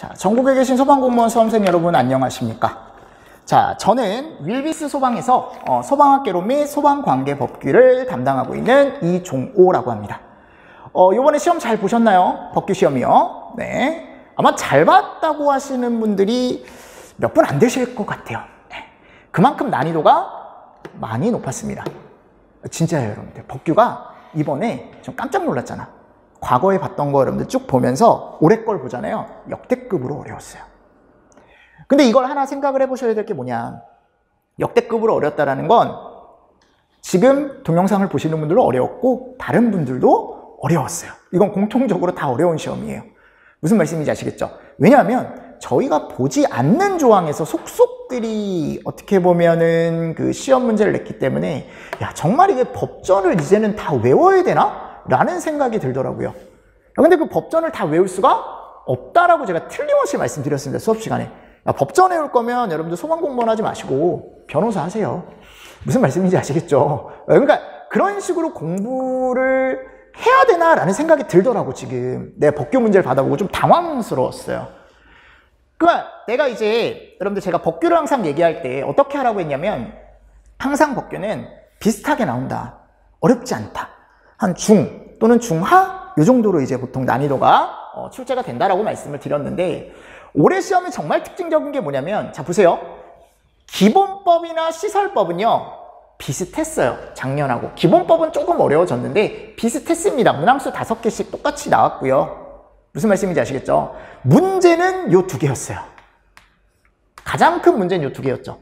자, 전국에 계신 소방공무원 수험생 여러분 안녕하십니까? 자, 저는 윌비스 소방에서 소방학개론 및 소방관계법규를 담당하고 있는 이종오라고 합니다. 요번에 시험 잘 보셨나요? 법규 시험이요. 네. 아마 잘 봤다고 하시는 분들이 몇 분 안 되실 것 같아요. 네. 그만큼 난이도가 많이 높았습니다. 진짜예요, 여러분들. 법규가 이번에 좀 깜짝 놀랐잖아. 과거에 봤던 거 여러분들 쭉 보면서 올해 걸 보잖아요. 역대급으로 어려웠어요. 근데 이걸 하나 생각을 해보셔야 될 게 뭐냐. 역대급으로 어렵다라는 건 지금 동영상을 보시는 분들도 어려웠고 다른 분들도 어려웠어요. 이건 공통적으로 다 어려운 시험이에요. 무슨 말씀인지 아시겠죠? 왜냐하면 저희가 보지 않는 조항에서 속속들이 어떻게 보면은 그 시험 문제를 냈기 때문에 야, 정말 이게 법전을 이제는 다 외워야 되나? 라는 생각이 들더라고요. 근데 그 법전을 다 외울 수가 없다라고 제가 틀림없이 말씀드렸습니다. 수업 시간에. 야, 법전 외울 거면 여러분들 소방공무원 하지 마시고 변호사 하세요. 무슨 말씀인지 아시겠죠? 그러니까 그런 식으로 공부를 해야 되나라는 생각이 들더라고. 지금 내가 법규 문제를 받아보고 좀 당황스러웠어요. 그러니까 내가 이제 여러분들 제가 법규를 항상 얘기할 때 어떻게 하라고 했냐면 항상 법규는 비슷하게 나온다. 어렵지 않다. 한 중 또는 중하 이 정도로 이제 보통 난이도가 출제가 된다라고 말씀을 드렸는데 올해 시험이 정말 특징적인 게 뭐냐면 자 보세요. 기본법이나 시설법은요 비슷했어요. 작년하고. 기본법은 조금 어려워졌는데 비슷했습니다. 문항수 5개씩 똑같이 나왔고요. 무슨 말씀인지 아시겠죠? 문제는 요 2개였어요. 가장 큰 문제는 요 2개였죠.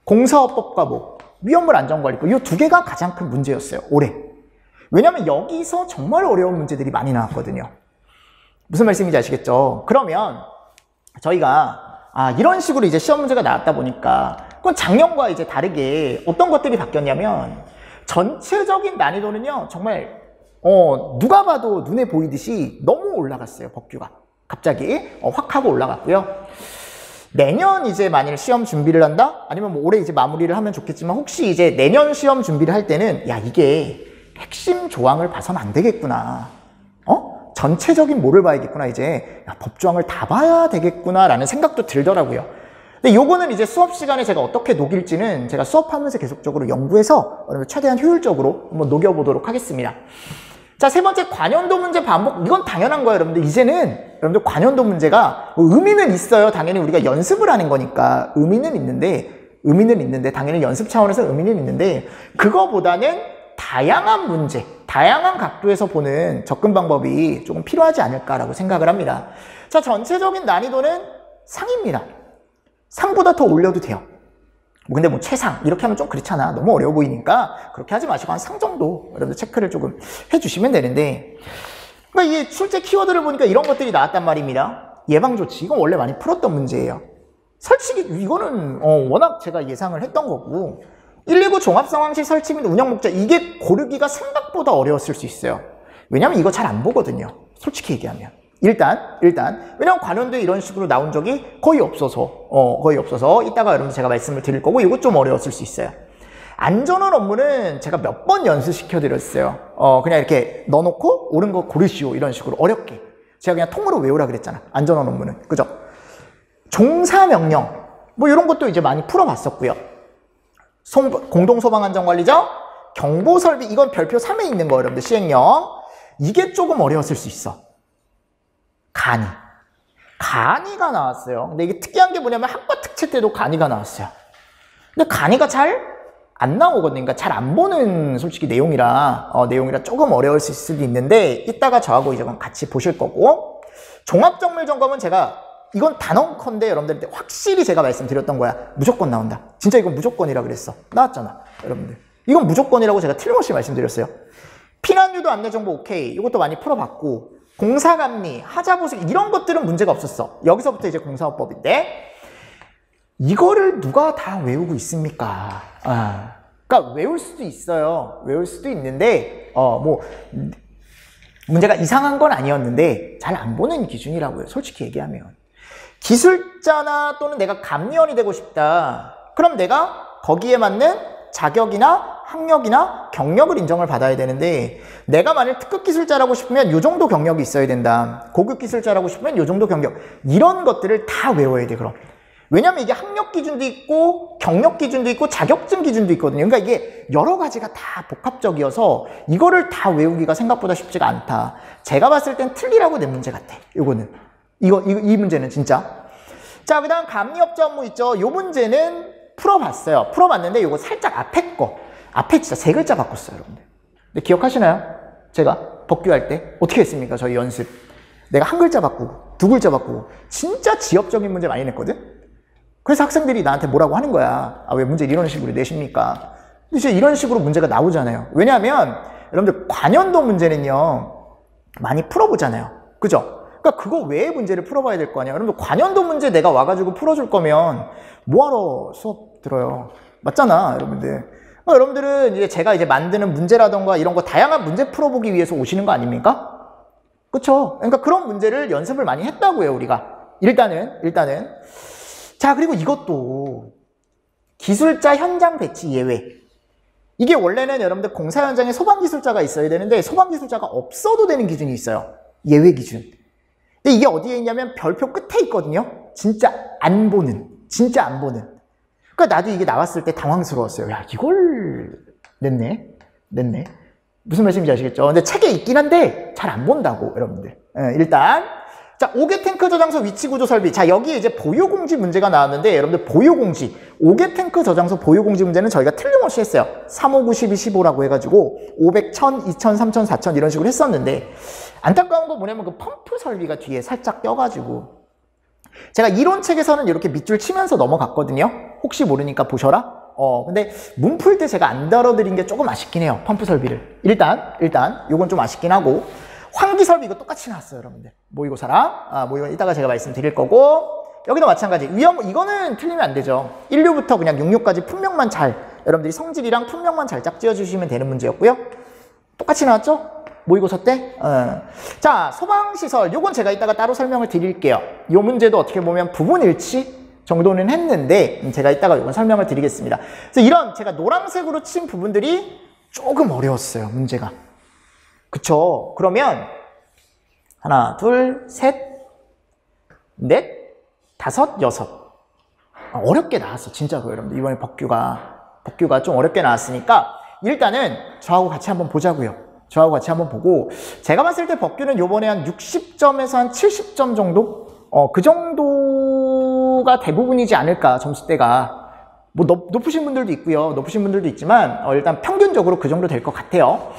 공사업법과 뭐 위험물 안전관리법 요 2개가 가장 큰 문제였어요. 올해. 왜냐면 여기서 정말 어려운 문제들이 많이 나왔거든요. 무슨 말씀인지 아시겠죠? 그러면 저희가 이런 식으로 이제 시험 문제가 나왔다 보니까 그건 작년과 이제 다르게 어떤 것들이 바뀌었냐면 전체적인 난이도는요 정말 누가 봐도 눈에 보이듯이 너무 올라갔어요. 법규가 갑자기 확 하고 올라갔고요. 내년 이제 만일 시험 준비를 한다? 아니면 뭐 올해 이제 마무리를 하면 좋겠지만 혹시 이제 내년 시험 준비를 할 때는 야 이게 핵심 조항을 봐서는 안 되겠구나. 전체적인 뭐를 봐야겠구나. 이제 야, 법조항을 다 봐야 되겠구나 라는 생각도 들더라고요. 근데 요거는 이제 수업 시간에 제가 어떻게 녹일지는 제가 수업하면서 계속적으로 연구해서 최대한 효율적으로 한번 녹여보도록 하겠습니다. 자, 세 번째 관연도 문제 반복. 이건 당연한 거예요, 여러분들. 이제는 여러분들 관연도 문제가 의미는 있어요. 당연히 우리가 연습을 하는 거니까 의미는 있는데 당연히 연습 차원에서 의미는 있는데 그거보다는 다양한 문제, 다양한 각도에서 보는 접근 방법이 조금 필요하지 않을까라고 생각을 합니다. 자, 전체적인 난이도는 상입니다. 상보다 더 올려도 돼요. 근데 뭐 최상 이렇게 하면 좀 그렇잖아. 너무 어려워 보이니까 그렇게 하지 마시고 한 상 정도 여러분들 체크를 조금 해주시면 되는데 그러니까 이 출제 키워드를 보니까 이런 것들이 나왔단 말입니다. 예방조치 이건 원래 많이 풀었던 문제예요. 솔직히 이거는 워낙 제가 예상을 했던 거고 119 종합상황실 설치 및 운영 목적 이게 고르기가 생각보다 어려웠을 수 있어요. 왜냐면 이거 잘 안 보거든요. 솔직히 얘기하면. 일단 왜냐면 관연도에 이런 식으로 나온 적이 거의 없어서 이따가 여러분 제가 말씀을 드릴 거고 이거 좀 어려웠을 수 있어요. 안전원 업무는 제가 몇 번 연습시켜 드렸어요. 그냥 이렇게 넣어놓고 옳은 거 고르시오 이런 식으로 어렵게 제가 그냥 통으로 외우라 그랬잖아. 안전원 업무는 그죠? 종사명령 뭐 이런 것도 이제 많이 풀어봤었고요. 공동소방안전관리자 경보설비 이건 별표 3에 있는 거 여러분들 시행령 이게 조금 어려웠을 수 있어. 간이가 나왔어요. 근데 이게 특이한 게 뭐냐면 학과 특채 때도 간이가 나왔어요. 근데 간이가 잘 안 나오거든요. 그러니까 잘 안 보는 솔직히 내용이라 조금 어려울 수도 있는데 이따가 저하고 이제 같이 보실 거고 종합정밀 점검은 제가 이건 단언컨대 여러분들한테 확실히 제가 말씀드렸던 거야. 무조건 나온다. 진짜 이건 무조건이라 그랬어. 나왔잖아. 여러분들. 이건 무조건이라고 제가 틀림없이 말씀드렸어요. 피난유도 안내정보 오케이. 이것도 많이 풀어봤고 공사감리, 하자보수 이런 것들은 문제가 없었어. 여기서부터 이제 공사업법인데 이거를 누가 다 외우고 있습니까? 그러니까 외울 수도 있어요. 외울 수도 있는데 뭐 문제가 이상한 건 아니었는데 잘 안 보는 기준이라고요. 솔직히 얘기하면. 기술자나 또는 내가 감리원이 되고 싶다. 그럼 내가 거기에 맞는 자격이나 학력이나 경력을 인정을 받아야 되는데 내가 만약 특급 기술자라고 싶으면 요 정도 경력이 있어야 된다. 고급 기술자라고 싶으면 요 정도 경력. 이런 것들을 다 외워야 돼, 그럼. 왜냐면 이게 학력 기준도 있고 경력 기준도 있고 자격증 기준도 있거든요. 그러니까 이게 여러 가지가 다 복합적이어서 이거를 다 외우기가 생각보다 쉽지가 않다. 제가 봤을 땐 틀리라고 낸 문제 같아. 요거는. 이 문제는 진짜. 자, 그 다음 감리업자 업무 있죠. 요 문제는 풀어봤어요. 풀어봤는데 요거 살짝 앞에 거. 앞에 진짜 3글자 바꿨어요, 여러분들. 근데 기억하시나요? 제가 법규할 때 어떻게 했습니까? 저희 연습. 내가 1글자 바꾸고 2글자 바꾸고 진짜 지엽적인 문제 많이 냈거든? 그래서 학생들이 나한테 뭐라고 하는 거야. 아, 왜 문제를 이런 식으로 내십니까? 근데 진짜 이런 식으로 문제가 나오잖아요. 왜냐하면 여러분들 관연도 문제는요 많이 풀어보잖아요. 그죠? 그러니까 그거 외에 문제를 풀어봐야 될 거 아니야. 여러분들 관연도 문제 내가 와가지고 풀어줄 거면 뭐하러 수업 들어요? 맞잖아, 여러분들. 여러분들은 이제 제가 이제 만드는 문제라던가 이런 거 다양한 문제 풀어보기 위해서 오시는 거 아닙니까? 그쵸? 그러니까 그런 문제를 연습을 많이 했다고요, 우리가. 일단은. 자, 그리고 이것도 기술자 현장 배치 예외. 이게 원래는 여러분들 공사 현장에 소방기술자가 있어야 되는데 소방기술자가 없어도 되는 기준이 있어요. 예외 기준. 근데 이게 어디에 있냐면 별표 끝에 있거든요. 진짜 안 보는. 그러니까 나도 이게 나왔을 때 당황스러웠어요. 야, 이걸 냈네. 무슨 말씀인지 아시겠죠? 근데 책에 있긴 한데 잘 안 본다고, 여러분들. 일단 자, 5개 탱크 저장소 위치 구조 설비. 자, 여기에 이제 보유공지 문제가 나왔는데 여러분들 보유공지 5개 탱크 저장소 보유공지 문제는 저희가 틀림없이 했어요. 3, 5, 9, 12, 15라고 해가지고 500, 1000, 2000, 3000, 4000 이런 식으로 했었는데 안타까운 거 뭐냐면 그 펌프 설비가 뒤에 살짝 껴가지고 제가 이론책에서는 이렇게 밑줄 치면서 넘어갔거든요. 혹시 모르니까 보셔라. 근데 문 풀 때 제가 안 다뤄드린 게 조금 아쉽긴 해요. 펌프 설비를. 일단 요건 좀 아쉽긴 하고 환기 설비 이거 똑같이 나왔어요, 여러분들. 모의고사랑. 모의고사 이따가 제가 말씀드릴 거고 여기도 마찬가지. 이거는 틀리면 안 되죠. 1류부터 그냥 66까지 품명만 여러분들이 성질이랑 품명만 잘 짝지어주시면 되는 문제였고요. 똑같이 나왔죠? 모의고사 때. 자, 소방시설. 요건 제가 이따가 따로 설명을 드릴게요. 요 문제도 어떻게 보면 부분 일치 정도는 했는데 제가 이따가 요건 설명을 드리겠습니다. 그래서 이런 제가 노란색으로 친 부분들이 조금 어려웠어요, 문제가. 그쵸? 그러면 하나, 둘, 셋, 넷, 다섯, 여섯. 어렵게 나왔어, 진짜로 여러분들. 이번에 법규가 좀 어렵게 나왔으니까 일단은 저하고 같이 한번 보자고요. 저하고 같이 한번 보고 제가 봤을 때 법규는 요번에 한 60점에서 한 70점 정도? 그 정도가 대부분이지 않을까, 점수대가. 뭐 높으신 분들도 있고요. 높으신 분들도 있지만 일단 평균적으로 그 정도 될 것 같아요.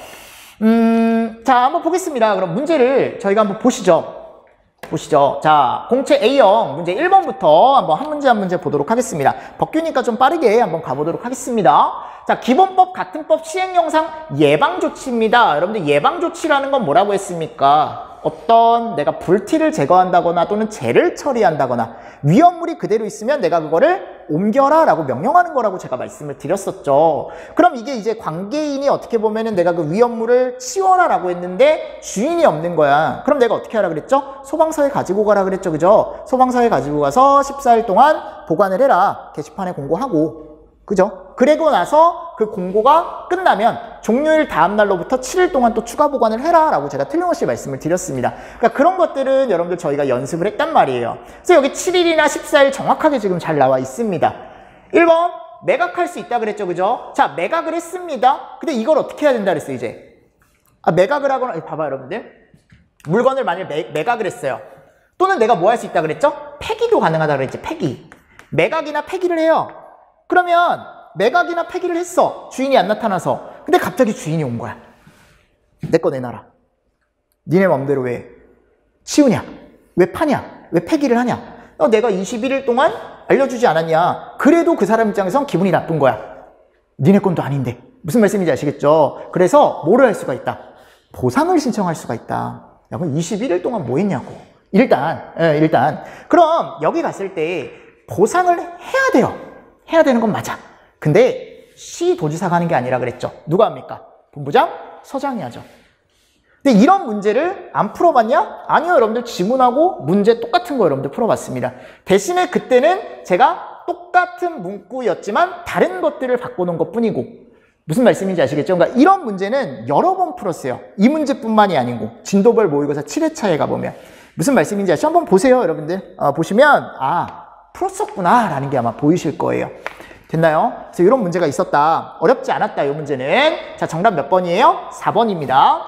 자, 한번 보겠습니다. 그럼 문제를 저희가 한번 보시죠. 자, 공채 A형 문제 1번부터 한번 한 문제 한 문제 보도록 하겠습니다. 법규니까 좀 빠르게 한번 가보도록 하겠습니다. 자, 기본법, 같은법, 시행영상, 예방조치입니다. 여러분들 예방조치라는 건 뭐라고 했습니까? 어떤 내가 불티를 제거한다거나 또는 재를 처리한다거나 위험물이 그대로 있으면 내가 그거를 옮겨라 라고 명령하는 거라고 제가 말씀을 드렸었죠. 그럼 이게 이제 관계인이 어떻게 보면은 내가 그 위험물을 치워라 라고 했는데 주인이 없는 거야. 그럼 내가 어떻게 하라 그랬죠? 소방서에 가지고 가라 그랬죠. 그죠? 소방서에 가지고 가서 14일 동안 보관을 해라. 게시판에 공고하고. 그죠? 그리고 나서 그 공고가 끝나면 종료일 다음 날로부터 7일 동안 또 추가 보관을 해라 라고 제가 틀림없이 말씀을 드렸습니다. 그러니까 그런 것들은 여러분들 저희가 연습을 했단 말이에요. 그래서 여기 7일이나 14일 정확하게 지금 잘 나와 있습니다. 1번 매각할 수 있다 그랬죠. 그죠? 자, 매각을 했습니다. 근데 이걸 어떻게 해야 된다 그랬어요, 이제. 매각을 하거나, 봐봐 여러분들. 물건을 만약 매각을 했어요. 또는 내가 뭐 할 수 있다 그랬죠? 폐기도 가능하다 그랬지, 폐기. 매각이나 폐기를 해요. 그러면 매각이나 폐기를 했어. 주인이 안 나타나서. 근데 갑자기 주인이 온 거야. 내 거 내놔라. 니네 맘대로 왜 치우냐? 왜 파냐? 왜 폐기를 하냐? 내가 21일 동안 알려주지 않았냐? 그래도 그 사람 입장에선 기분이 나쁜 거야. 니네 건도 아닌데. 무슨 말씀인지 아시겠죠? 그래서 뭐를 할 수가 있다? 보상을 신청할 수가 있다. 야, 그럼 21일 동안 뭐 했냐고. 일단. 그럼 여기 갔을 때 보상을 해야 돼요. 해야 되는 건 맞아. 근데 시도지사가 하는 게 아니라 그랬죠. 누가 합니까? 본부장? 서장이 하죠. 근데 이런 문제를 안 풀어봤냐? 아니요, 여러분들 지문하고 문제 똑같은 거 여러분들 풀어봤습니다. 대신에 그때는 제가 똑같은 문구였지만 다른 것들을 바꿔놓은 것 뿐이고 무슨 말씀인지 아시겠죠? 그러니까 이런 문제는 여러 번 풀었어요. 이 문제뿐만이 아니고 진도별 모의고사 7회차에 가보면 무슨 말씀인지 아시죠? 한번 보세요, 여러분들. 보시면 풀었었구나 라는 게 아마 보이실 거예요. 됐나요? 그래서 이런 문제가 있었다. 어렵지 않았다, 이 문제는. 자, 정답 몇 번이에요? 4번입니다.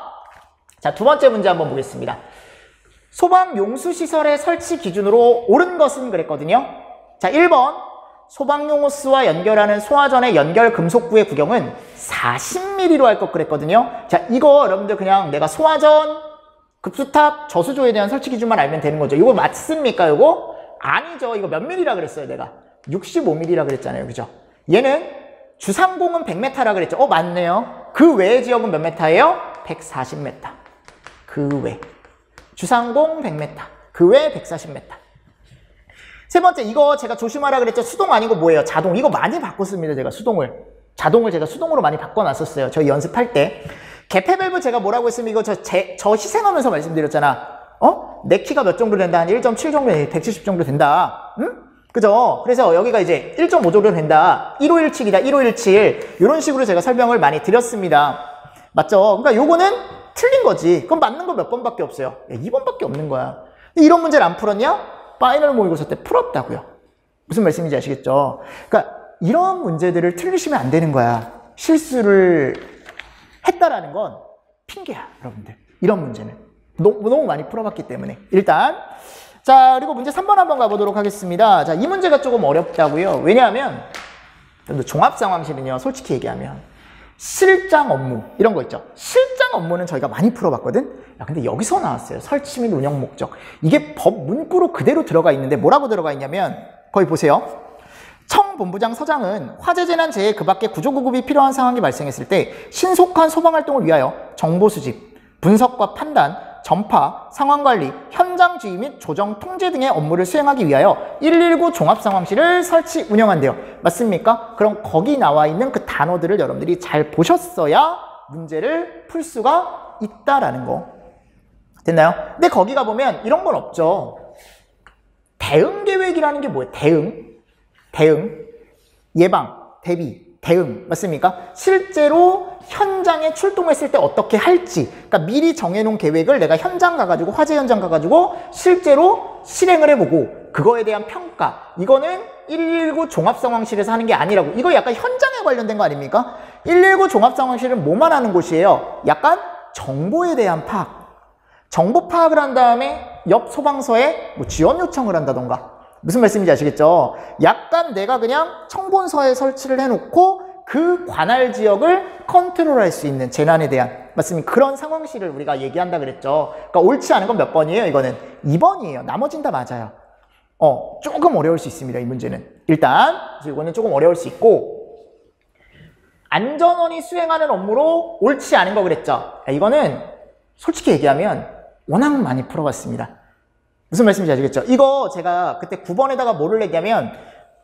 자, 두 번째 문제 한번 보겠습니다. 소방용수시설의 설치 기준으로 옳은 것은 그랬거든요. 자, 1번. 소방용 호스와 연결하는 소화전의 연결 금속구의 구경은 40mm로 할 것 그랬거든요. 자, 이거 여러분들 그냥 내가 소화전, 급수탑, 저수조에 대한 설치 기준만 알면 되는 거죠. 이거 맞습니까, 이거? 아니죠. 이거 몇 mm라 그랬어요, 내가? 65mm라 그랬잖아요. 그죠? 얘는 주상공은 100m라 그랬죠. 맞네요. 그 외의 지역은 몇 m예요? 140m. 그 외. 주상공 100m. 그 외 140m. 세 번째, 이거 제가 조심하라 그랬죠. 수동 아니고 뭐예요? 자동. 이거 많이 바꿨습니다, 제가 수동을. 자동을 제가 수동으로 많이 바꿔놨었어요. 저희 연습할 때. 개폐 밸브 제가 뭐라고 했으면 이거 저 희생하면서 말씀드렸잖아. 내 키가 몇 정도 된다? 한 1.7 정도, 170 정도 된다. 응? 그죠? 그래서 여기가 이제 1.5 정도 된다. 1517이다, 1517. 이런 식으로 제가 설명을 많이 드렸습니다. 맞죠? 그러니까 요거는 틀린 거지. 그럼 맞는 거 몇 번밖에 없어요? 2번밖에 없는 거야. 이런 문제를 안 풀었냐? 파이널 모의고사 때 풀었다고요. 무슨 말씀인지 아시겠죠? 그러니까 이런 문제들을 틀리시면 안 되는 거야. 실수를 했다라는 건 핑계야, 여러분들. 이런 문제는. 너무 많이 풀어봤기 때문에. 일단 자, 그리고 문제 3번 한번 가보도록 하겠습니다. 자, 이 문제가 조금 어렵다고요. 왜냐하면 종합상황실은요, 솔직히 얘기하면 실장 업무 이런 거 있죠. 실장 업무는 저희가 많이 풀어봤거든. 근데 여기서 나왔어요. 설치 및 운영 목적. 이게 법 문구로 그대로 들어가 있는데 뭐라고 들어가 있냐면 거기 보세요. 청본부장 서장은 화재재난재해 그 밖에 구조구급이 필요한 상황이 발생했을 때 신속한 소방활동을 위하여 정보 수집, 분석과 판단, 전파, 상황관리, 현장 지휘 및 조정, 통제 등의 업무를 수행하기 위하여 119 종합상황실을 설치, 운영한대요. 맞습니까? 그럼 거기 나와 있는 그 단어들을 여러분들이 잘 보셨어야 문제를 풀 수가 있다라는 거. 됐나요? 근데 거기 가보면 이런 건 없죠. 대응계획이라는 게 뭐예요? 대응, 예방, 대비, 대응. 맞습니까? 실제로 현장에 출동했을 때 어떻게 할지, 그러니까 미리 정해놓은 계획을 내가 현장 가가지고, 화재 현장 가가지고 실제로 실행을 해보고 그거에 대한 평가. 이거는 119 종합상황실에서 하는 게 아니라고. 이거 약간 현장에 관련된 거 아닙니까? 119 종합상황실은 뭐만 하는 곳이에요? 약간 정보에 대한 파악. 정보 파악을 한 다음에 옆 소방서에 뭐 지원 요청을 한다던가. 무슨 말씀인지 아시겠죠? 약간 내가 그냥 청본서에 설치를 해놓고 그 관할 지역을 컨트롤할 수 있는 재난에 대한, 맞습니까? 그런 상황실을 우리가 얘기한다 그랬죠. 그러니까 옳지 않은 건 몇 번이에요? 이거는 2번이에요. 나머진 다 맞아요. 조금 어려울 수 있습니다, 이 문제는. 일단 이거는 조금 어려울 수 있고, 안전원이 수행하는 업무로 옳지 않은 거 그랬죠. 이거는 솔직히 얘기하면 워낙 많이 풀어봤습니다. 무슨 말씀인지 아시겠죠? 이거 제가 그때 9번에다가 뭐를 냈냐면,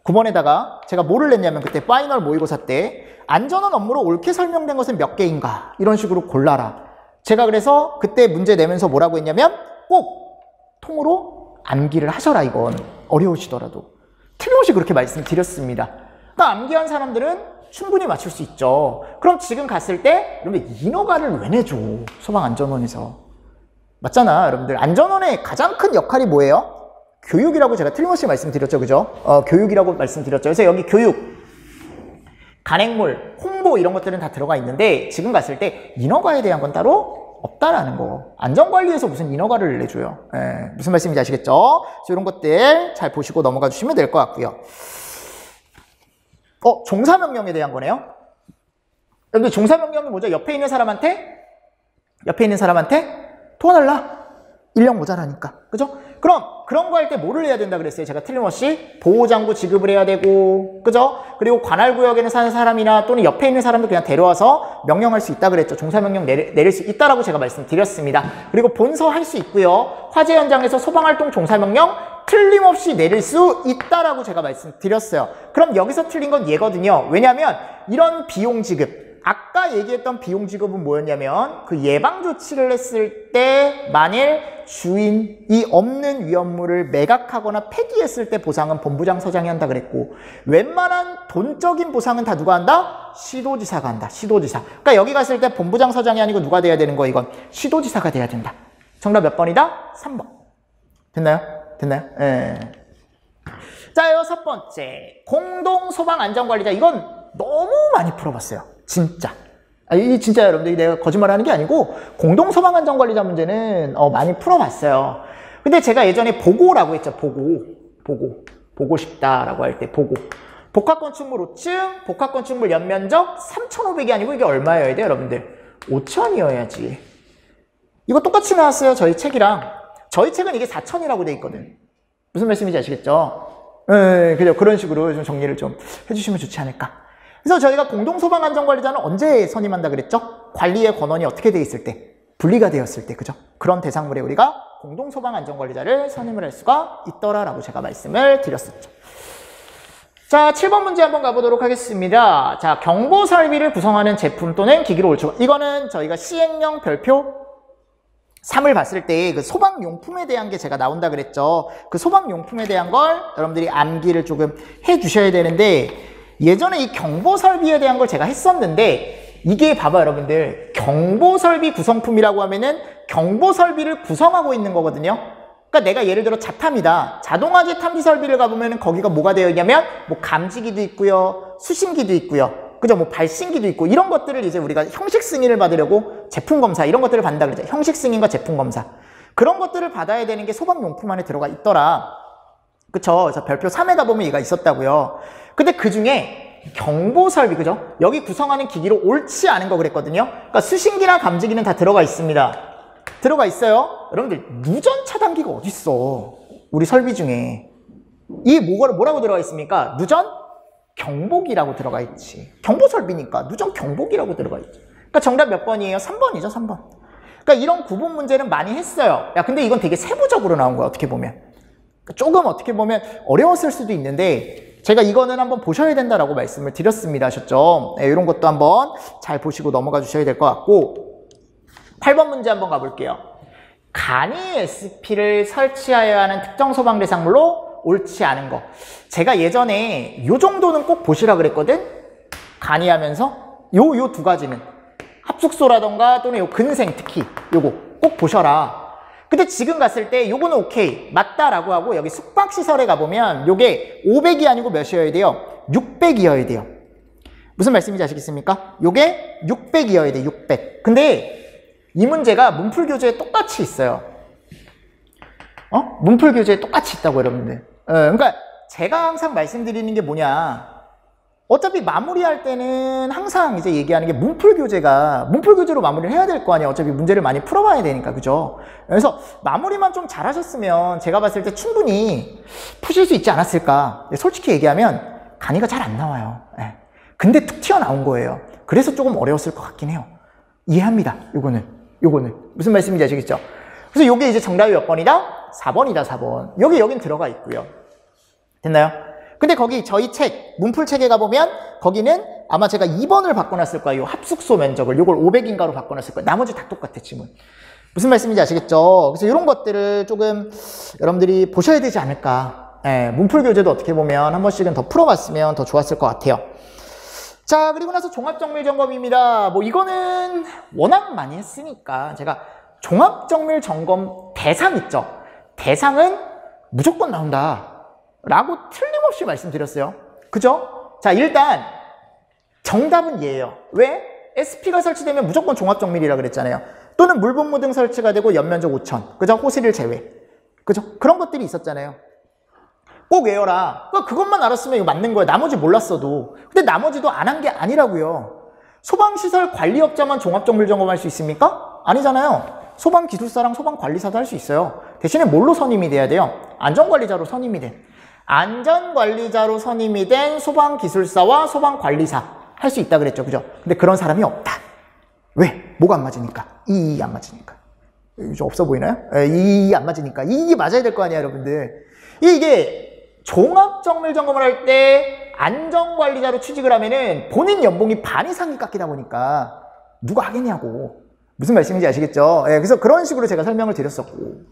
9번에다가 제가 뭐를 냈냐면 그때 파이널 모의고사 때 안전원 업무로 옳게 설명된 것은 몇 개인가 이런 식으로 골라라. 제가 그래서 그때 문제 내면서 뭐라고 했냐면 꼭 통으로 암기를 하셔라. 이건 어려우시더라도 틀림없이 그렇게 말씀드렸습니다. 그러니까 암기한 사람들은 충분히 맞출 수 있죠. 그럼 지금 갔을 때 여러분들 인허가를 왜 내줘? 소방안전원에서. 맞잖아, 여러분들. 안전원의 가장 큰 역할이 뭐예요? 교육이라고 제가 틀림없이 말씀드렸죠, 그죠? 교육이라고 말씀드렸죠. 그래서 여기 교육, 간행물, 홍보 이런 것들은 다 들어가 있는데 지금 갔을 때 인허가에 대한 건 따로 없다라는 거. 안전관리에서 무슨 인허가를 내줘요? 무슨 말씀인지 아시겠죠? 그래서 이런 것들 잘 보시고 넘어가 주시면 될 것 같고요. 종사명령에 대한 거네요. 여러분들 종사명령이 뭐죠? 옆에 있는 사람한테 도와달라. 인력 모자라니까. 그죠? 그럼 그런 거 할 때 뭐를 해야 된다 그랬어요? 제가 틀림없이 보호장구 지급을 해야 되고, 그죠? 그리고 관할구역에는 사는 사람이나 또는 옆에 있는 사람도 그냥 데려와서 명령할 수 있다 그랬죠. 종사명령 내릴 수 있다라고 제가 말씀드렸습니다. 그리고 본서 할 수 있고요. 화재 현장에서 소방활동 종사명령 틀림없이 내릴 수 있다라고 제가 말씀드렸어요. 그럼 여기서 틀린 건 얘거든요. 왜냐하면 이런 비용 지급, 아까 얘기했던 비용 지급은 뭐였냐면 그 예방 조치를 했을 때 만일 주인이 없는 위험물을 매각하거나 폐기했을 때 보상은 본부장 서장이 한다 그랬고, 웬만한 돈적인 보상은 다 누가 한다? 시도지사가 한다. 시도지사. 그러니까 여기 갔을 때 본부장 서장이 아니고 누가 돼야 되는 거? 이건 시도지사가 돼야 된다. 정답 몇 번이다? 3번. 됐나요? 됐나요? 예. 자, 6번째. 공동소방안전관리자. 이건 너무 많이 풀어봤어요. 진짜. 이 진짜 여러분들이 내가 거짓말하는 게 아니고 공동소방안전관리자 문제는 많이 풀어봤어요. 근데 제가 예전에 보고라고 했죠. 보고 싶다라고 할 때 보고. 복합건축물 5층, 복합건축물 연면적 3,500이 아니고 이게 얼마여야 돼요, 여러분들? 5,000이어야지. 이거 똑같이 나왔어요, 저희 책이랑. 저희 책은 이게 4,000이라고 돼 있거든. 무슨 말씀인지 아시겠죠? 그죠. 그런 식으로 좀 정리를 좀 해주시면 좋지 않을까. 그래서 저희가 공동소방안전관리자는 언제 선임한다 그랬죠? 관리의 권한이 어떻게 돼 있을 때? 분리가 되었을 때, 그죠? 그런 대상물에 우리가 공동소방안전관리자를 선임을 할 수가 있더라라고 제가 말씀을 드렸었죠. 자, 7번 문제 한번 가보도록 하겠습니다. 자, 경보설비를 구성하는 제품 또는 기기로 올 수. 이거는 저희가 시행령 별표 3을 봤을 때 그 소방용품에 대한 게 제가 나온다 그랬죠. 그 소방용품에 대한 걸 여러분들이 암기를 조금 해주셔야 되는데, 예전에 이 경보설비에 대한 걸 제가 했었는데, 이게 봐봐 여러분들, 경보설비 구성품이라고 하면은 경보설비를 구성하고 있는 거거든요. 그러니까 내가 예를 들어 자탐이다. 자동화재 탐지 설비를 가보면은 거기가 뭐가 되어 있냐면 뭐 감지기도 있고요, 수신기도 있고요, 그죠? 뭐 발신기도 있고, 이런 것들을 이제 우리가 형식 승인을 받으려고 제품 검사 이런 것들을 받는다 그러죠. 형식 승인과 제품 검사. 그런 것들을 받아야 되는 게 소방용품 안에 들어가 있더라. 그쵸? 그래서 별표 3에 가보면 얘가 있었다고요. 근데 그 중에 경보설비, 그죠? 여기 구성하는 기기로 옳지 않은 거 그랬거든요. 그러니까 수신기나 감지기는 다 들어가 있습니다. 들어가 있어요. 여러분들, 누전 차단기가 어딨어? 우리 설비 중에. 이 뭐라고 들어가 있습니까? 누전 경보기라고 들어가 있지. 경보설비니까 누전 경보기라고 들어가 있지. 그러니까 정답 몇 번이에요? 3번이죠, 3번. 그러니까 이런 구분 문제는 많이 했어요. 야, 근데 이건 되게 세부적으로 나온 거야, 어떻게 보면. 조금 어떻게 보면 어려웠을 수도 있는데, 제가 이거는 한번 보셔야 된다라고 말씀을 드렸습니다. 하셨죠? 네, 이런 것도 한번 잘 보시고 넘어가 주셔야 될 것 같고, 8번 문제 한번 가볼게요. 간이 SP를 설치하여야 하는 특정 소방 대상물로 옳지 않은 거. 제가 예전에 요 정도는 꼭 보시라 그랬거든? 간이하면서 요 두 가지는 합숙소라던가 또는 요 근생, 특히 요거 꼭 보셔라. 근데 지금 갔을 때 요거는 오케이, 맞다라고 하고, 여기 숙박시설에 가보면 요게 500이 아니고 몇이어야 돼요? 600이어야 돼요. 무슨 말씀인지 아시겠습니까? 요게 600이어야 돼, 600. 근데 이 문제가 문풀교재에 똑같이 있어요. 문풀교재에 똑같이 있다고, 여러분들. 그러니까 제가 항상 말씀드리는 게 뭐냐, 어차피 마무리할 때는 항상 이제 얘기하는 게 문풀교재로 마무리를 해야 될 거 아니에요. 어차피 문제를 많이 풀어봐야 되니까, 그죠? 그래서 마무리만 좀 잘하셨으면 제가 봤을 때 충분히 푸실 수 있지 않았을까. 솔직히 얘기하면 간이가 잘 안 나와요. 근데 툭 튀어나온 거예요. 그래서 조금 어려웠을 것 같긴 해요. 이해합니다. 요거는 무슨 말씀인지 아시겠죠? 그래서 요게 이제 정답이 몇 번이다? 4번이다, 4번. 여긴 들어가 있고요. 됐나요? 근데 거기 저희 책, 문풀책에 가보면 거기는 아마 제가 2번을 바꿔놨을 거예요. 합숙소 면적을. 요걸 500인가로 바꿔놨을 거예요. 나머지 다 똑같아, 지문. 무슨 말씀인지 아시겠죠? 그래서 이런 것들을 조금 여러분들이 보셔야 되지 않을까. 문풀교재도 어떻게 보면 한 번씩은 더 풀어봤으면 더 좋았을 것 같아요. 자, 그리고 나서 종합정밀점검입니다. 뭐 이거는 워낙 많이 했으니까 제가 종합정밀점검 대상 있죠? 대상은 무조건 나온다 라고 틀림없이 말씀드렸어요. 그죠? 자, 일단 정답은 얘예요. 왜? SP가 설치되면 무조건 종합정밀이라 그랬잖아요. 또는 물분무 등 설치가 되고 연면적 5,000. 그죠? 호실을 제외. 그죠? 그런 것들이 있었잖아요. 꼭 외워라. 그것만 알았으면 이거 맞는 거예요. 나머지 몰랐어도. 근데 나머지도 안 한 게 아니라고요. 소방시설 관리업자만 종합정밀 점검할 수 있습니까? 아니잖아요. 소방기술사랑 소방관리사도 할 수 있어요. 대신에 뭘로 선임이 돼야 돼요? 안전관리자로 선임이 돼. 안전관리자로 선임이 된 소방기술사와 소방관리사 할 수 있다 그랬죠. 그죠? 근데 그런 사람이 없다. 왜? 뭐가 안 맞으니까? 이 안 맞으니까. 좀 없어 보이나요? 이 안 맞으니까. 이 맞아야 될 거 아니야, 여러분들. 이게 종합정밀 점검을 할 때 안전관리자로 취직을 하면은 본인 연봉이 반 이상이 깎이다 보니까 누가 하겠냐고. 무슨 말씀인지 아시겠죠? 예, 그래서 그런 식으로 제가 설명을 드렸었고,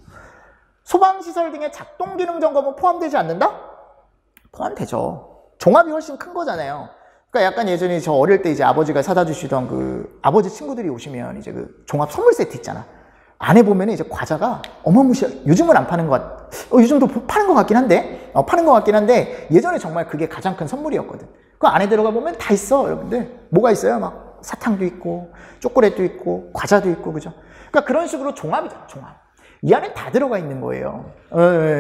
소방시설 등의 작동 기능 점검은 포함되지 않는다? 포함되죠. 종합이 훨씬 큰 거잖아요. 그러니까 약간 예전에 저 어릴 때 이제 아버지가 사다 주시던 그 아버지 친구들이 오시면 이제 그 종합 선물 세트 있잖아. 안에 보면 이제 과자가 어마무시하게, 요즘은 안 파는 것 같, 요즘도 파는 것 같긴 한데, 파는 것 같긴 한데, 예전에 정말 그게 가장 큰 선물이었거든. 그 안에 들어가 보면 다 있어, 여러분들. 뭐가 있어요? 막 사탕도 있고, 초콜릿도 있고, 과자도 있고, 그죠? 그러니까 그런 식으로 종합이죠, 종합. 이 안에 다 들어가 있는 거예요.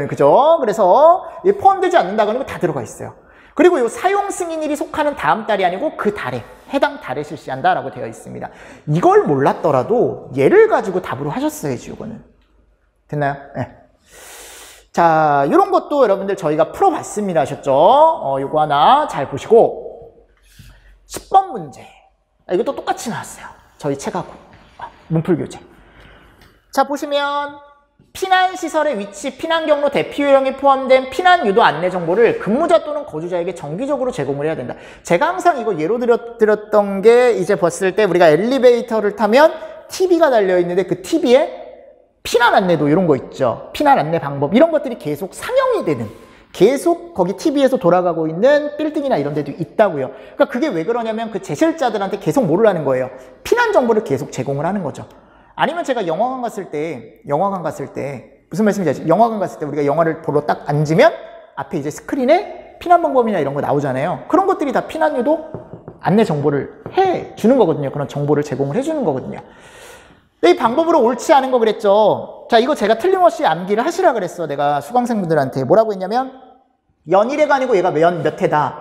그죠? 그래서 포함되지 않는다 그러는 거 다 들어가 있어요. 그리고 이 사용 승인일이 속하는 다음 달이 아니고 그 달에, 해당 달에 실시한다라고 되어 있습니다. 이걸 몰랐더라도 얘를 가지고 답으로 하셨어야지, 이거는. 됐나요? 네. 자, 이런 것도 여러분들 저희가 풀어봤습니다. 하셨죠? 요거 하나 잘 보시고. 10번 문제. 이것도 똑같이 나왔어요. 저희 책하고. 문풀교재. 자, 보시면 피난시설의 위치, 피난경로 대피 요령이 포함된 피난유도 안내 정보를 근무자 또는 거주자에게 정기적으로 제공을 해야 된다. 제가 항상 이거 예로 들었던 게, 이제 봤을 때 우리가 엘리베이터를 타면 TV가 달려있는데 그 TV에 피난 안내도 이런 거 있죠. 피난 안내 방법, 이런 것들이 계속 상영이 되는, 계속 거기 TV에서 돌아가고 있는 빌딩이나 이런 데도 있다고요. 그러니까 그게 왜 그러냐면 그 제실자들한테 계속 뭐를 하는 거예요? 피난 정보를 계속 제공을 하는 거죠. 아니면 제가 영화관 갔을 때 무슨 말씀인지 아시죠? 영화관 갔을 때 우리가 영화를 보러 딱 앉으면 앞에 이제 스크린에 피난 방법이나 이런 거 나오잖아요. 그런 것들이 다 피난유도 안내 정보를 해 주는 거거든요. 그런 정보를 제공을 해 주는 거거든요. 이 방법으로 옳지 않은 거 그랬죠. 자, 이거 제가 틀림없이 암기를 하시라 그랬어. 내가 수강생분들한테 뭐라고 했냐면, 연일회가 아니고 얘가 몇 회다,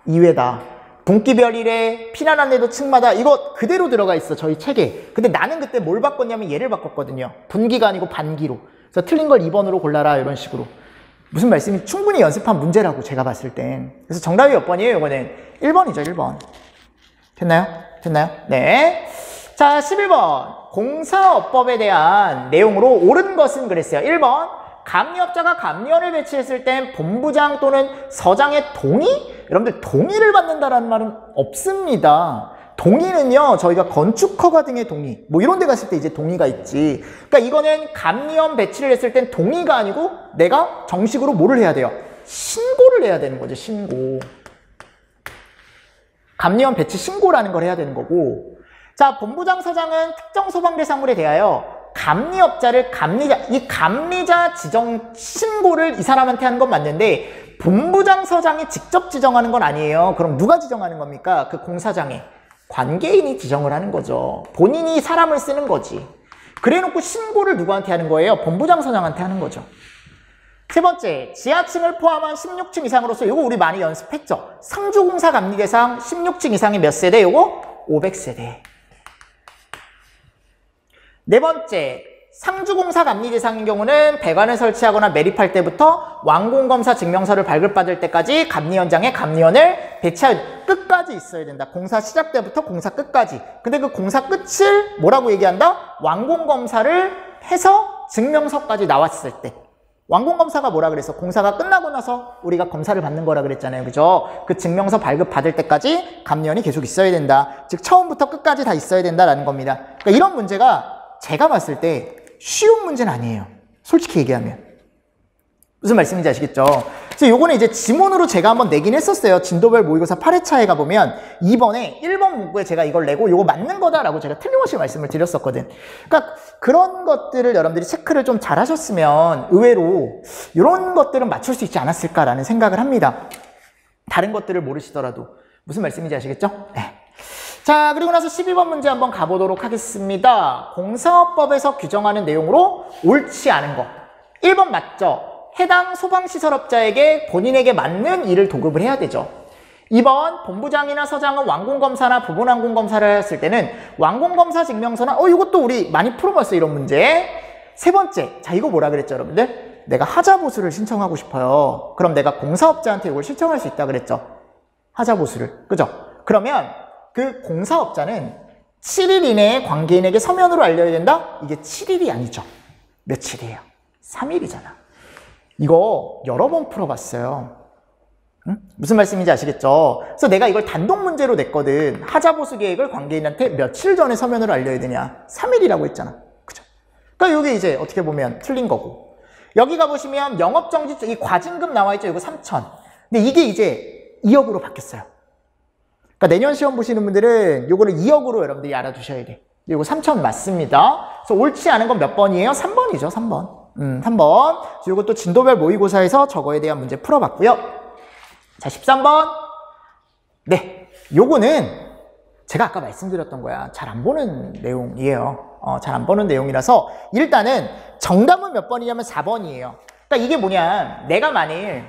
2회다, 분기별일에 피난 안내도 층마다, 이거 그대로 들어가 있어, 저희 책에. 근데 나는 그때 뭘 바꿨냐면 얘를 바꿨거든요. 분기가 아니고 반기로. 그래서 틀린 걸 2번으로 골라라, 이런 식으로. 무슨 말씀이, 충분히 연습한 문제라고 제가 봤을 땐. 그래서 정답이 몇 번이에요? 이거는 1번이죠, 1번. 됐나요? 됐나요? 네. 자, 11번. 공사업법에 대한 내용으로 옳은 것은 그랬어요. 1번. 감리업자가 감리원을 배치했을 땐 본부장 또는 서장의 동의? 여러분들 동의를 받는다라는 말은 없습니다. 동의는요, 저희가 건축허가 등의 동의, 뭐 이런 데 갔을 때 이제 동의가 있지. 그러니까 이거는 감리원 배치를 했을 땐 동의가 아니고 내가 정식으로 뭐를 해야 돼요? 신고를 해야 되는 거죠, 신고. 감리원 배치 신고라는 걸 해야 되는 거고. 자, 본부장 서장은 특정 소방 대상물에 대하여 감리업자를 이 감리자 지정 신고를 이 사람한테 하는 건 맞는데, 본부장 서장이 직접 지정하는 건 아니에요. 그럼 누가 지정하는 겁니까? 그 공사장에 관계인이 지정을 하는 거죠. 본인이 사람을 쓰는 거지. 그래놓고 신고를 누구한테 하는 거예요? 본부장 서장한테 하는 거죠. 세 번째, 지하층을 포함한 16층 이상으로서, 요거 우리 많이 연습했죠. 상주공사 감리 대상 16층 이상이 몇 세대? 요거 500세대. 네 번째, 상주공사 감리 대상인 경우는 배관을 설치하거나 매립할 때부터 완공검사 증명서를 발급받을 때까지 감리 현장에 감리원을 배치할, 끝까지 있어야 된다. 공사 시작 때부터 공사 끝까지. 근데 그 공사 끝을 뭐라고 얘기한다? 완공검사를 해서 증명서까지 나왔을 때. 완공검사가 뭐라 그랬어? 공사가 끝나고 나서 우리가 검사를 받는 거라 그랬잖아요. 그죠? 그 증명서 발급받을 때까지 감리원이 계속 있어야 된다. 즉 처음부터 끝까지 다 있어야 된다라는 겁니다. 그러니까 이런 문제가 제가 봤을 때 쉬운 문제는 아니에요. 솔직히 얘기하면. 무슨 말씀인지 아시겠죠? 그래서 요거는 이제 지문으로 제가 한번 내긴 했었어요. 진도별 모의고사 8회차에 가보면 2번에 1번 문구에 제가 이걸 내고 요거 맞는 거다라고 제가 틀림없이 말씀을 드렸었거든. 그러니까 그런 것들을 여러분들이 체크를 좀 잘 하셨으면 의외로 이런 것들은 맞출 수 있지 않았을까라는 생각을 합니다. 다른 것들을 모르시더라도. 무슨 말씀인지 아시겠죠? 네. 자, 그리고 나서 12번 문제 한번 가보도록 하겠습니다. 공사업법에서 규정하는 내용으로 옳지 않은 거. 1번 맞죠? 해당 소방시설업자에게 본인에게 맞는 일을 도급을 해야 되죠. 2번, 본부장이나 서장은 완공검사나 부분완공검사를 했을 때는 완공검사 증명서나, 이것도 우리 많이 풀어봤어요, 이런 문제. 세 번째, 자, 이거 뭐라 그랬죠, 여러분들? 내가 하자보수를 신청하고 싶어요. 그럼 내가 공사업자한테 이걸 신청할 수 있다 그랬죠. 하자보수를. 그죠? 그러면 그 공사업자는 7일 이내에 관계인에게 서면으로 알려야 된다? 이게 7일이 아니죠. 며칠이에요? 3일이잖아. 이거 여러 번 풀어봤어요. 무슨 말씀인지 아시겠죠? 그래서 내가 이걸 단독 문제로 냈거든. 하자보수 계획을 관계인한테 며칠 전에 서면으로 알려야 되냐? 3일이라고 했잖아. 그죠? 그러니까 이게 이제 어떻게 보면 틀린 거고. 여기 가보시면 영업정지, 이 과징금 나와있죠? 이거 3천. 근데 이게 이제 2억으로 바뀌었어요. 그러니까 내년 시험 보시는 분들은 이거를 2억으로 여러분들이 알아두셔야 돼. 이거 3천 맞습니다. 그래서 옳지 않은 건 몇 번이에요? 3번이죠, 3번. 3번. 그리고 또 진도별 모의고사에서 저거에 대한 문제 풀어봤고요. 자, 13번. 네, 요거는 제가 아까 말씀드렸던 거야. 잘 안 보는 내용이에요. 잘 안 보는 내용이라서 일단은 정답은 몇 번이냐면 4번이에요. 그러니까 이게 뭐냐, 내가 만일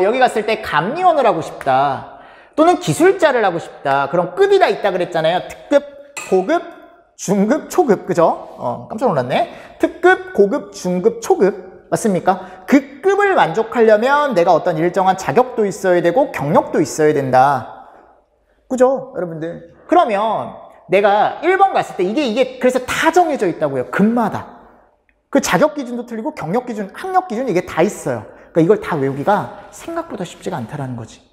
여기 갔을 때 감리원을 하고 싶다 또는 기술자를 하고 싶다, 그럼 급이 다 있다 그랬잖아요. 특급, 고급, 중급, 초급. 그죠? 깜짝 놀랐네. 특급, 고급, 중급, 초급. 맞습니까? 그 급을 만족하려면 내가 어떤 일정한 자격도 있어야 되고 경력도 있어야 된다. 그죠? 여러분들. 그러면 내가 1번 갔을 때 이게 그래서 다 정해져 있다고요. 급마다. 그 자격 기준도 틀리고 경력 기준, 학력 기준 이게 다 있어요. 그러니까 이걸 다 외우기가 생각보다 쉽지가 않다라는 거지.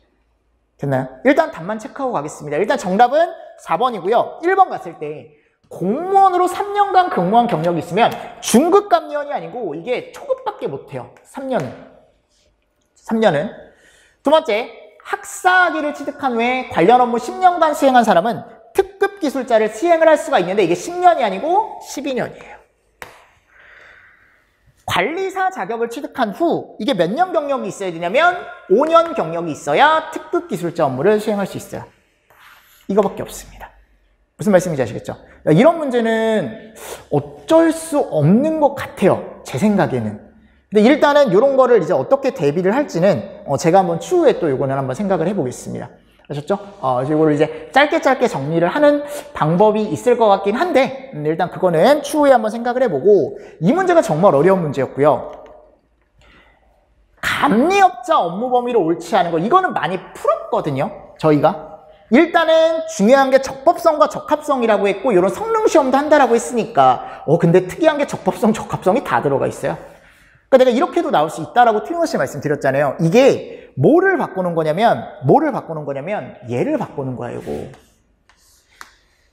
됐나요? 일단 답만 체크하고 가겠습니다. 일단 정답은 4번이고요. 1번 갔을 때 공무원으로 3년간 근무한 경력이 있으면 중급 감리원이 아니고 이게 초급밖에 못해요. 3년은. 두 번째, 학사학위를 취득한 후에 관련 업무 10년간 수행한 사람은 특급 기술자를 시행을 할 수가 있는데 이게 10년이 아니고 12년이에요. 관리사 자격을 취득한 후 이게 몇 년 경력이 있어야 되냐면 5년 경력이 있어야 특급 기술자 업무를 수행할 수 있어요. 이거밖에 없습니다. 무슨 말씀인지 아시겠죠? 이런 문제는 어쩔 수 없는 것 같아요. 제 생각에는. 근데 일단은 이런 거를 이제 어떻게 대비를 할지는 제가 한번 추후에 또 이거는 한번 생각을 해보겠습니다. 아셨죠? 이거를 이제 짧게 정리를 하는 방법이 있을 것 같긴 한데 일단 그거는 추후에 한번 생각을 해보고, 이 문제가 정말 어려운 문제였고요. 감리업자 업무 범위를 옳지 않은 거, 이거는 많이 풀었거든요. 저희가. 일단은 중요한 게 적법성과 적합성이라고 했고 이런 성능시험도 한다라고 했으니까 근데 특이한 게 적법성, 적합성이 다 들어가 있어요. 그러니까 내가 이렇게도 나올 수 있다라고 틀림없이 말씀드렸잖아요. 이게 뭐를 바꾸는 거냐면 얘를 바꾸는 거야.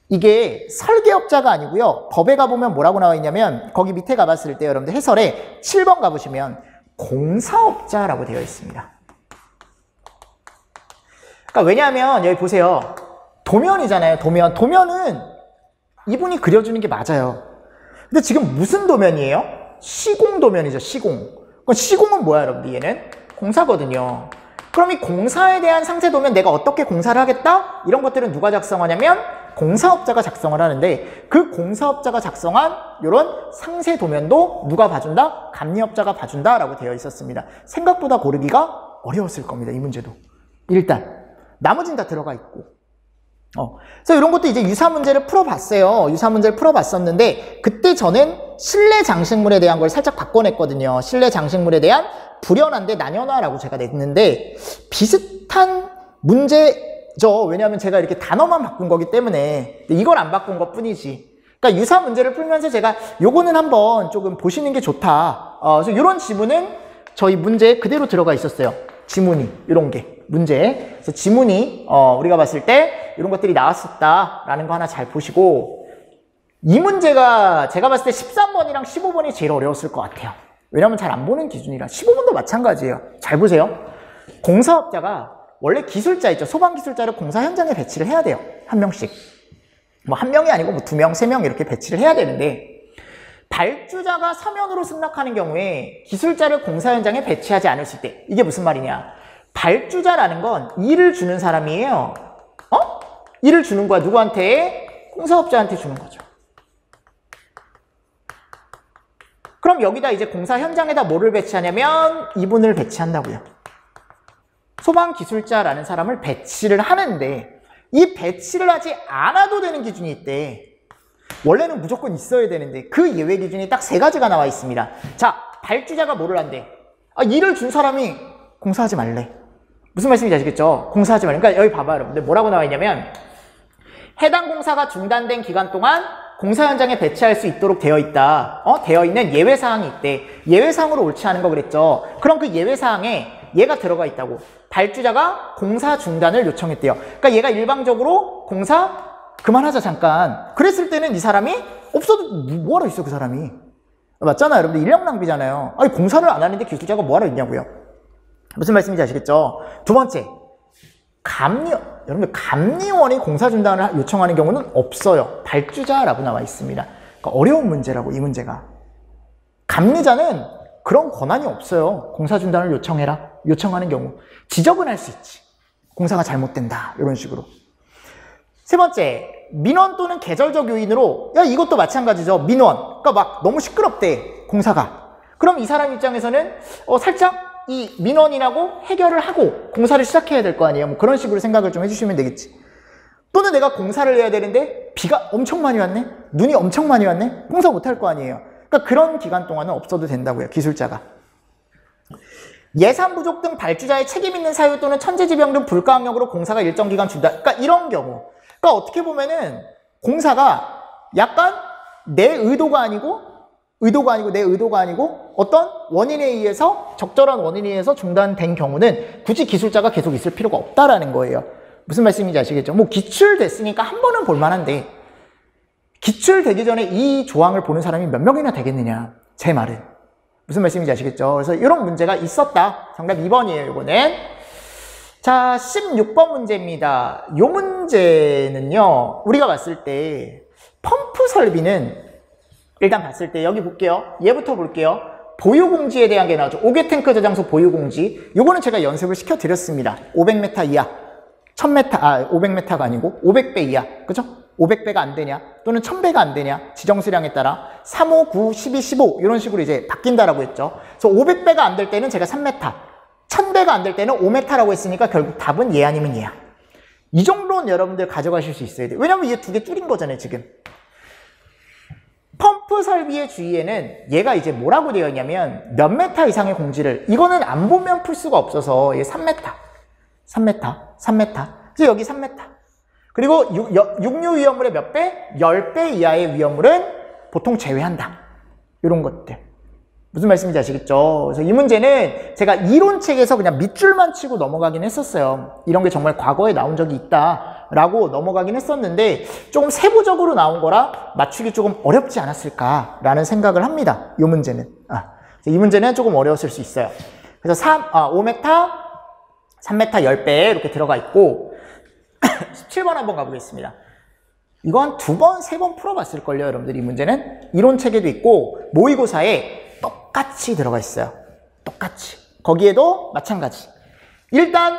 이게 설계업자가 아니고요. 법에 가보면 뭐라고 나와 있냐면 거기 밑에 가봤을 때 여러분들 해설에 7번 가보시면 공사업자라고 되어 있습니다. 그러니까 왜냐하면 여기 보세요. 도면이잖아요. 도면은 이분이 그려주는 게 맞아요. 근데 지금 무슨 도면이에요? 시공 도면이죠. 시공. 그럼 시공은 뭐야 여러분들? 얘는 공사거든요. 그럼 이 공사에 대한 상세 도면 내가 어떻게 공사를 하겠다? 이런 것들은 누가 작성하냐면 공사업자가 작성을 하는데 그 공사업자가 작성한 이런 상세 도면도 누가 봐준다? 감리업자가 봐준다라고 되어 있었습니다. 생각보다 고르기가 어려웠을 겁니다. 이 문제도. 일단 나머지는 다 들어가 있고. 그래서 이런 것도 이제 유사 문제를 풀어봤어요. 유사 문제를 풀어봤었는데 그때 저는 실내 장식물에 대한 걸 살짝 바꿔냈거든요. 실내 장식물에 대한 불연한데 난연화라고 제가 냈는데 비슷한 문제죠. 왜냐하면 제가 이렇게 단어만 바꾼 거기 때문에 이걸 안 바꾼 것 뿐이지. 그러니까 유사 문제를 풀면서 제가 요거는 한번 조금 보시는 게 좋다. 그래서 이런 지문은 저희 문제에 그대로 들어가 있었어요. 지문이 이런 게 문제. 그래서 지문이 우리가 봤을 때 이런 것들이 나왔었다라는 거 하나 잘 보시고, 이 문제가 제가 봤을 때 13번이랑 15번이 제일 어려웠을 것 같아요. 왜냐면 잘 안 보는 기준이라. 15번도 마찬가지예요. 잘 보세요. 공사업자가 원래 기술자 있죠. 소방기술자를 공사 현장에 배치를 해야 돼요. 한 명씩. 뭐 한 명이 아니고 뭐 2명, 3명 이렇게 배치를 해야 되는데 발주자가 서면으로 승낙하는 경우에 기술자를 공사 현장에 배치하지 않았을 때 이게 무슨 말이냐. 발주자라는 건 일을 주는 사람이에요. 일을 주는 거야. 누구한테? 공사업자한테 주는 거죠. 그럼 여기다 이제 공사 현장에다 뭐를 배치하냐면 이분을 배치한다고요. 소방기술자라는 사람을 배치를 하는데 이 배치를 하지 않아도 되는 기준이 있대. 원래는 무조건 있어야 되는데 그 예외 기준이 딱 3가지가 나와 있습니다. 자, 발주자가 뭐를 한대? 일을 준 사람이 공사하지 말래. 무슨 말씀인지 아시겠죠? 공사하지 말래. 그러니까 여기 봐봐요, 여러분들. 뭐라고 나와 있냐면 해당 공사가 중단된 기간 동안 공사 현장에 배치할 수 있도록 되어 있다. 되어 있는 예외사항이 있대. 예외사항으로 옳지 않은 거 그랬죠. 그럼 그 예외사항에 얘가 들어가 있다고. 발주자가 공사 중단을 요청했대요. 그러니까 얘가 일방적으로 공사 그만하자 잠깐. 그랬을 때는 이 사람이 없어도 뭐하러 있어 그 사람이. 맞잖아요. 여러분들 인력 낭비잖아요. 아니 공사를 안 하는데 기술자가 뭐하러 있냐고요. 무슨 말씀인지 아시겠죠? 두 번째, 여러분들 감리원이 공사 중단을 요청하는 경우는 없어요. 발주자라고 나와 있습니다. 그러니까 어려운 문제라고 이 문제가. 감리자는 그런 권한이 없어요. 공사 중단을 요청하는 경우. 지적은 할 수 있지. 공사가 잘못된다. 이런 식으로. 세 번째, 민원 또는 계절적 요인으로, 야, 이것도 마찬가지죠. 민원. 그러니까 막 너무 시끄럽대, 공사가. 그럼 이 사람 입장에서는, 살짝 이 민원인하고 해결을 하고 공사를 시작해야 될 거 아니에요. 뭐 그런 식으로 생각을 좀 해주시면 되겠지. 또는 내가 공사를 해야 되는데 비가 엄청 많이 왔네? 눈이 엄청 많이 왔네? 공사 못 할 거 아니에요. 그러니까 그런 기간 동안은 없어도 된다고요, 기술자가. 예산 부족 등 발주자의 책임 있는 사유 또는 천재지변 등 불가항력으로 공사가 일정 기간 중단. 그러니까 이런 경우. 그러니까 어떻게 보면은 공사가 약간 내 의도가 아니고 어떤 원인에 의해서 적절한 원인에 의해서 중단된 경우는 굳이 기술자가 계속 있을 필요가 없다라는 거예요. 무슨 말씀인지 아시겠죠? 뭐 기출됐으니까 한 번은 볼만한데 기출되기 전에 이 조항을 보는 사람이 몇 명이나 되겠느냐, 제 말은. 무슨 말씀인지 아시겠죠? 그래서 이런 문제가 있었다. 정답 2번이에요, 이거는. 자, 16번 문제입니다. 이 문제는요, 우리가 봤을 때 펌프 설비는 일단 봤을 때 여기 볼게요. 얘부터 볼게요. 보유공지에 대한 게 나오죠. 5개 탱크 저장소 보유공지. 요거는 제가 연습을 시켜드렸습니다. 500m 이하, 1000m, 500m가 아니고 500배 이하. 그죠? 500배가 안 되냐, 또는 1000배가 안 되냐, 지정수량에 따라 3, 5, 9, 12, 15 이런 식으로 이제 바뀐다라고 했죠. 그래서 500배가 안 될 때는 제가 3m, 1000배가 안 될 때는 5m라고 했으니까 결국 답은 얘 아니면 얘야. 이 정도는 여러분들 가져가실 수 있어야 돼요. 왜냐면 얘 두 개 줄인 거잖아요, 지금. 펌프 설비의 주의에는 얘가 이제 뭐라고 되어 있냐면 몇 메타 이상의 공지를, 이거는 안 보면 풀 수가 없어서 얘 3m, 그래서 여기 3m. 그리고 육류 위험물의 몇 배? 10배 이하의 위험물은 보통 제외한다. 이런 것들. 무슨 말씀인지 아시겠죠? 그래서 이 문제는 제가 이론책에서 그냥 밑줄만 치고 넘어가긴 했었어요. 이런 게 정말 과거에 나온 적이 있다라고 넘어가긴 했었는데 조금 세부적으로 나온 거라 맞추기 조금 어렵지 않았을까라는 생각을 합니다. 이 문제는. 이 문제는 조금 어려웠을 수 있어요. 그래서 5m, 3m 10배 이렇게 들어가 있고 17번 한번 가보겠습니다. 이건 2번, 3번 풀어봤을걸요, 여러분들. 이 문제는 이론책에도 있고 모의고사에 똑같이 들어가 있어요. 똑같이. 거기에도 마찬가지. 일단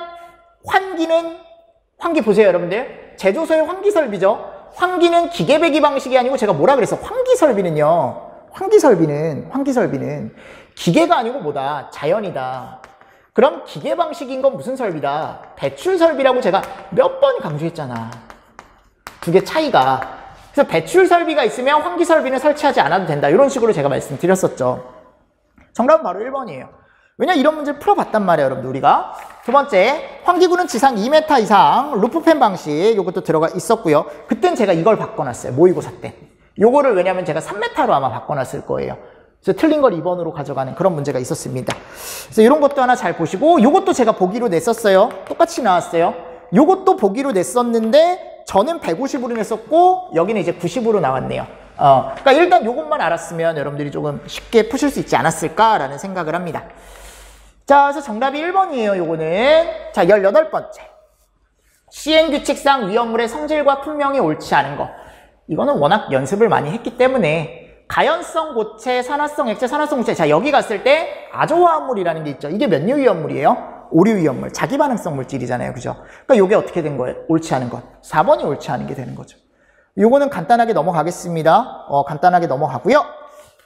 환기 보세요, 여러분들. 제조소의 환기 설비죠. 환기는 기계 배기 방식이 아니고 제가 뭐라 그랬어? 환기 설비는 기계가 아니고 뭐다? 자연이다. 그럼 기계 방식인 건 무슨 설비다? 배출 설비라고 제가 몇 번 강조했잖아. 두 개 차이가. 그래서 배출 설비가 있으면 환기 설비는 설치하지 않아도 된다. 이런 식으로 제가 말씀드렸었죠. 정답은 바로 1번이에요. 왜냐, 이런 문제를 풀어봤단 말이에요, 여러분들. 우리가. 두 번째, 환기구는 지상 2m 이상 루프팬 방식, 이것도 들어가 있었고요. 그땐 제가 이걸 바꿔놨어요, 모의고사 때. 요거를 왜냐면 제가 3m로 아마 바꿔놨을 거예요. 그래서 틀린 걸 2번으로 가져가는 그런 문제가 있었습니다. 그래서 이런 것도 하나 잘 보시고, 요것도 제가 보기로 냈었어요. 똑같이 나왔어요. 요것도 보기로 냈었는데 저는 150으로 냈었고 여기는 이제 90으로 나왔네요. 그러니까 일단 요것만 알았으면 여러분들이 조금 쉽게 푸실 수 있지 않았을까라는 생각을 합니다. 자, 그래서 정답이 1번이에요, 요거는. 자, 18번째. 시행규칙상 위험물의 성질과 품명이 옳지 않은 거. 이거는 워낙 연습을 많이 했기 때문에 가연성 고체, 산화성 액체, 산화성 고체. 자, 여기 갔을 때 아조화합물이라는 게 있죠. 이게 몇 류 위험물이에요? 5류 위험물. 자기 반응성 물질이잖아요. 그죠? 그러니까 요게 어떻게 된 거예요? 옳지 않은 것. 4번이 옳지 않은 게 되는 거죠. 요거는 간단하게 넘어가겠습니다. 간단하게 넘어가고요.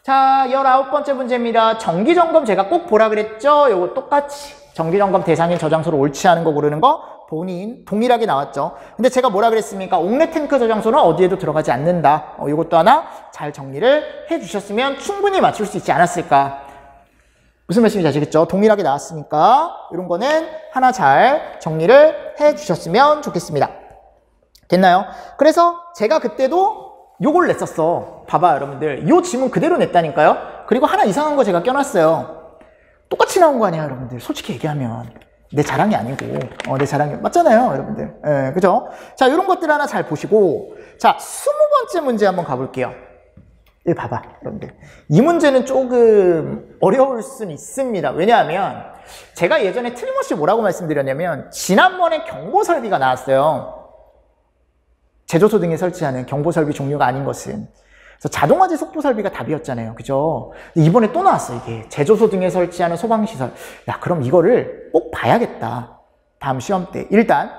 자, 19번째 문제입니다. 정기점검 제가 꼭 보라 그랬죠? 요거 똑같이 정기점검 대상인 저장소로 옳지 않은 거 고르는 거 본인 동일하게 나왔죠. 근데 제가 뭐라 그랬습니까? 옥내 탱크 저장소는 어디에도 들어가지 않는다. 요것도 하나 잘 정리를 해주셨으면 충분히 맞출 수 있지 않았을까. 무슨 말씀인지 아시겠죠? 동일하게 나왔으니까 이런 거는 하나 잘 정리를 해주셨으면 좋겠습니다. 됐나요? 그래서 제가 그때도 요걸 냈었어. 봐봐, 여러분들. 요 지문 그대로 냈다니까요? 그리고 하나 이상한 거 제가 껴놨어요. 똑같이 나온 거 아니야, 여러분들. 솔직히 얘기하면. 내 자랑이 아니고, 내 자랑이, 맞잖아요, 여러분들. 예, 그죠? 자, 이런 것들 하나 잘 보시고, 자, 20번째 문제 한번 가볼게요. 여기 봐봐, 여러분들. 이 문제는 조금 어려울 수는 있습니다. 왜냐하면, 제가 예전에 틀림없이 뭐라고 말씀드렸냐면, 지난번에 경보 설비가 나왔어요. 제조소 등에 설치하는 경보 설비 종류가 아닌 것은. 그래서 자동화재 속보 설비가 답이었잖아요. 그죠? 이번에 또 나왔어, 이게. 제조소 등에 설치하는 소방시설. 야, 그럼 이거를 꼭 봐야겠다. 다음 시험 때. 일단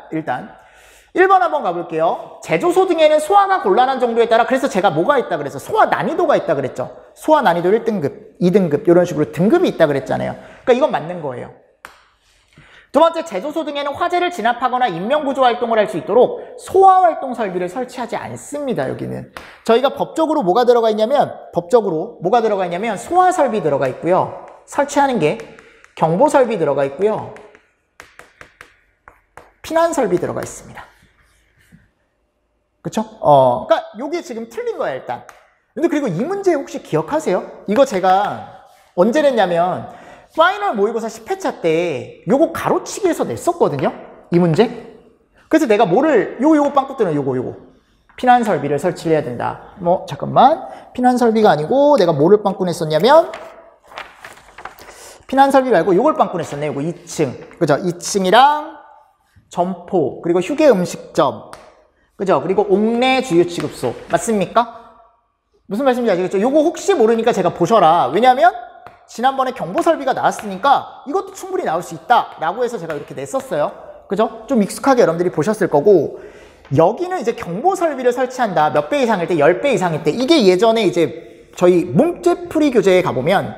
1번 한번 가볼게요. 제조소 등에는 소화가 곤란한 정도에 따라, 그래서 제가 뭐가 있다 그래서 소화 난이도가 있다 그랬죠. 소화 난이도 1등급, 2등급 이런 식으로 등급이 있다 그랬잖아요. 그러니까 이건 맞는 거예요. 두 번째, 제조소 등에는 화재를 진압하거나 인명구조 활동을 할 수 있도록 소화활동 설비를 설치하지 않습니다. 여기는 저희가 법적으로 뭐가 들어가 있냐면 소화 설비 들어가 있고요. 설치하는 게 경보 설비 들어가 있고요. 피난 설비 들어가 있습니다. 그쵸? 그러니까 요게 지금 틀린 거야, 일단. 근데 그리고 이 문제 혹시 기억하세요? 이거 제가 언제 냈냐면 파이널 모의고사 10회차 때 요거 가로치기에서 냈었거든요? 이 문제? 그래서 내가 뭐를 요거 빵꾸 뜨는 요거 피난 설비를 설치를 해야 된다. 잠깐만, 피난 설비가 아니고 내가 뭐를 빵꾸 냈었냐면 피난 설비 말고 요걸 빵꾸 냈었네. 요거 2층, 그죠? 2층이랑 점포, 그리고 휴게 음식점, 그죠? 그리고 옥내 주유 취급소, 맞습니까? 무슨 말씀인지 아시겠죠? 요거 혹시 모르니까 제가 보셔라. 왜냐면 지난번에 경보 설비가 나왔으니까 이것도 충분히 나올 수 있다 라고 해서 제가 이렇게 냈었어요. 그죠? 좀 익숙하게 여러분들이 보셨을 거고, 여기는 이제 경보 설비를 설치한다. 몇 배 이상일 때, 10배 이상일 때. 이게 예전에 이제 저희 문제풀이 교재에 가보면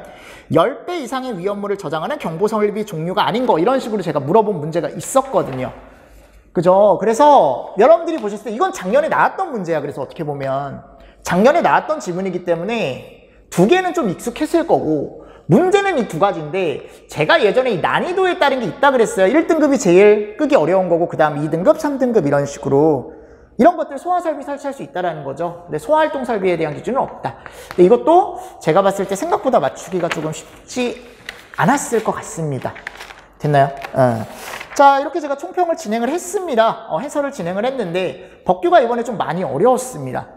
10배 이상의 위험물을 저장하는 경보 설비 종류가 아닌 거, 이런 식으로 제가 물어본 문제가 있었거든요. 그죠? 그래서 여러분들이 보셨을 때 이건 작년에 나왔던 문제야. 그래서 어떻게 보면 작년에 나왔던 지문이기 때문에 두 개는 좀 익숙했을 거고, 문제는 이 두 가지인데 제가 예전에 이 난이도에 따른 게 있다 그랬어요. 1등급이 제일 끄기 어려운 거고, 그 다음 2등급, 3등급 이런 식으로 이런 것들 소화설비 설치할 수 있다는 거죠. 근데 소화활동 설비에 대한 기준은 없다. 근데 이것도 제가 봤을 때 생각보다 맞추기가 조금 쉽지 않았을 것 같습니다. 됐나요? 자, 이렇게 제가 총평을 진행을 했습니다. 해설을 진행을 했는데 법규가 이번에 좀 많이 어려웠습니다.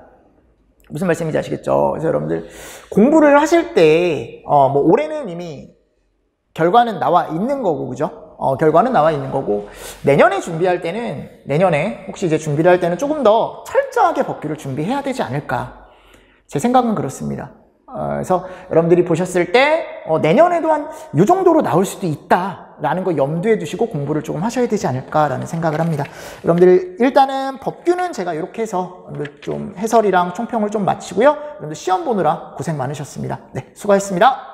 무슨 말씀인지 아시겠죠? 그래서 여러분들 공부를 하실 때 올해는 이미 결과는 나와 있는 거고, 그죠? 결과는 나와 있는 거고, 내년에 준비할 때는, 내년에 혹시 이제 준비를 할 때는 조금 더 철저하게 법규를 준비해야 되지 않을까, 제 생각은 그렇습니다. 그래서 여러분들이 보셨을 때 내년에도 한 이 정도로 나올 수도 있다라는 거 염두에 두시고 공부를 조금 하셔야 되지 않을까라는 생각을 합니다. 여러분들 일단은 법규는 제가 이렇게 해서 좀 해설이랑 총평을 좀 마치고요. 여러분들 시험 보느라 고생 많으셨습니다. 네, 수고하셨습니다.